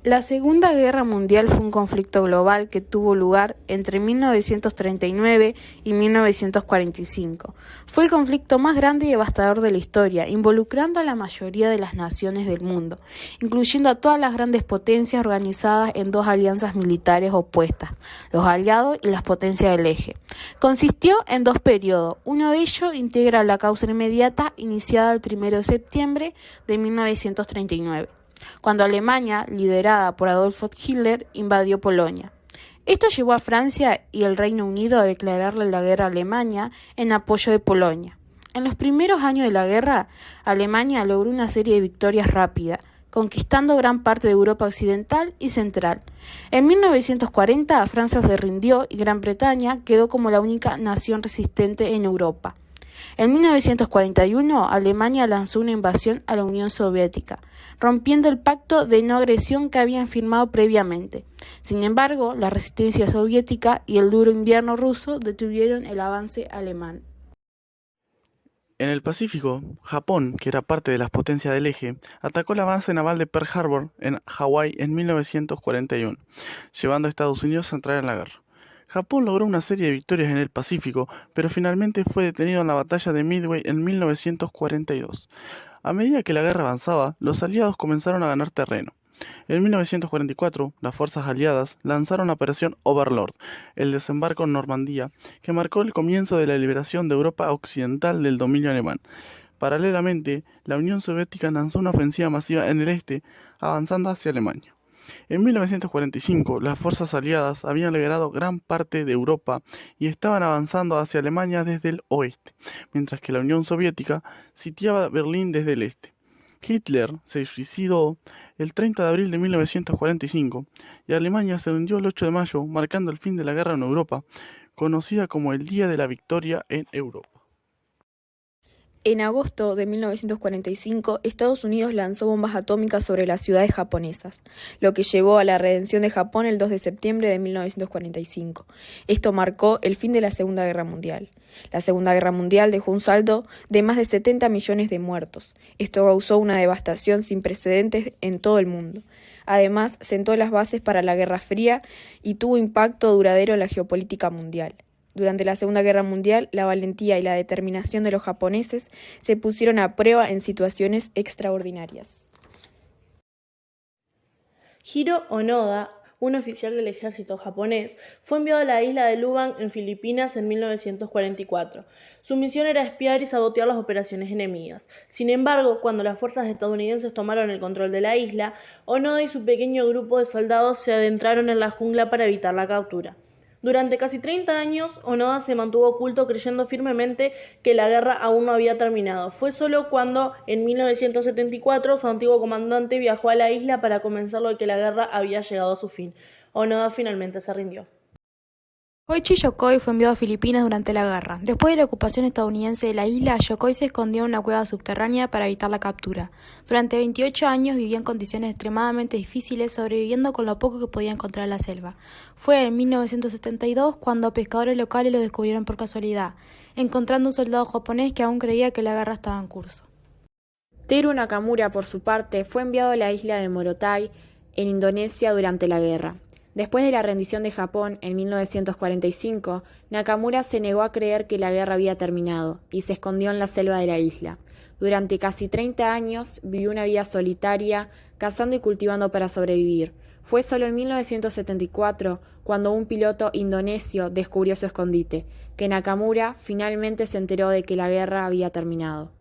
La Segunda Guerra Mundial fue un conflicto global que tuvo lugar entre 1939 y 1945. Fue el conflicto más grande y devastador de la historia, involucrando a la mayoría de las naciones del mundo, incluyendo a todas las grandes potencias organizadas en dos alianzas militares opuestas, los aliados y las potencias del eje. Consistió en dos periodos. Uno de ellos integra la causa inmediata iniciada el 1 de septiembre de 1939. Cuando Alemania, liderada por Adolf Hitler, invadió Polonia. Esto llevó a Francia y el Reino Unido a declararle la guerra a Alemania en apoyo de Polonia. En los primeros años de la guerra, Alemania logró una serie de victorias rápidas, conquistando gran parte de Europa occidental y central. En 1940, Francia se rindió y Gran Bretaña quedó como la única nación resistente en Europa. En 1941, Alemania lanzó una invasión a la Unión Soviética, rompiendo el pacto de no agresión que habían firmado previamente. Sin embargo, la resistencia soviética y el duro invierno ruso detuvieron el avance alemán. En el Pacífico, Japón, que era parte de las potencias del eje, atacó la base naval de Pearl Harbor en Hawái en 1941, llevando a Estados Unidos a entrar en la guerra. Japón logró una serie de victorias en el Pacífico, pero finalmente fue detenido en la batalla de Midway en 1942. A medida que la guerra avanzaba, los aliados comenzaron a ganar terreno. En 1944, las fuerzas aliadas lanzaron la Operación Overlord, el desembarco en Normandía, que marcó el comienzo de la liberación de Europa occidental del dominio alemán. Paralelamente, la Unión Soviética lanzó una ofensiva masiva en el este, avanzando hacia Alemania. En 1945, las fuerzas aliadas habían liberado gran parte de Europa y estaban avanzando hacia Alemania desde el oeste, mientras que la Unión Soviética sitiaba Berlín desde el este. Hitler se suicidó el 30 de abril de 1945 y Alemania se rindió el 8 de mayo, marcando el fin de la guerra en Europa, conocida como el Día de la Victoria en Europa. En agosto de 1945, Estados Unidos lanzó bombas atómicas sobre las ciudades japonesas, lo que llevó a la redención de Japón el 2 de septiembre de 1945. Esto marcó el fin de la Segunda Guerra Mundial. La Segunda Guerra Mundial dejó un saldo de más de 70 millones de muertos. Esto causó una devastación sin precedentes en todo el mundo. Además, sentó las bases para la Guerra Fría y tuvo impacto duradero en la geopolítica mundial. Durante la Segunda Guerra Mundial, la valentía y la determinación de los japoneses se pusieron a prueba en situaciones extraordinarias. Hiro Onoda, un oficial del ejército japonés, fue enviado a la isla de Lubang en Filipinas en 1944. Su misión era espiar y sabotear las operaciones enemigas. Sin embargo, cuando las fuerzas estadounidenses tomaron el control de la isla, Onoda y su pequeño grupo de soldados se adentraron en la jungla para evitar la captura. Durante casi 30 años, Onoda se mantuvo oculto creyendo firmemente que la guerra aún no había terminado. Fue solo cuando, en 1974, su antiguo comandante viajó a la isla para convencerlo de que la guerra había llegado a su fin. Onoda finalmente se rindió. Koichi Yokoi fue enviado a Filipinas durante la guerra. Después de la ocupación estadounidense de la isla, Yokoi se escondió en una cueva subterránea para evitar la captura. Durante 28 años vivió en condiciones extremadamente difíciles, sobreviviendo con lo poco que podía encontrar en la selva. Fue en 1972 cuando pescadores locales lo descubrieron por casualidad, encontrando un soldado japonés que aún creía que la guerra estaba en curso. Teru Nakamura, por su parte, fue enviado a la isla de Morotai, en Indonesia, durante la guerra. Después de la rendición de Japón en 1945, Nakamura se negó a creer que la guerra había terminado y se escondió en la selva de la isla. Durante casi 30 años vivió una vida solitaria, cazando y cultivando para sobrevivir. Fue solo en 1974 cuando un piloto indonesio descubrió su escondite, que Nakamura finalmente se enteró de que la guerra había terminado.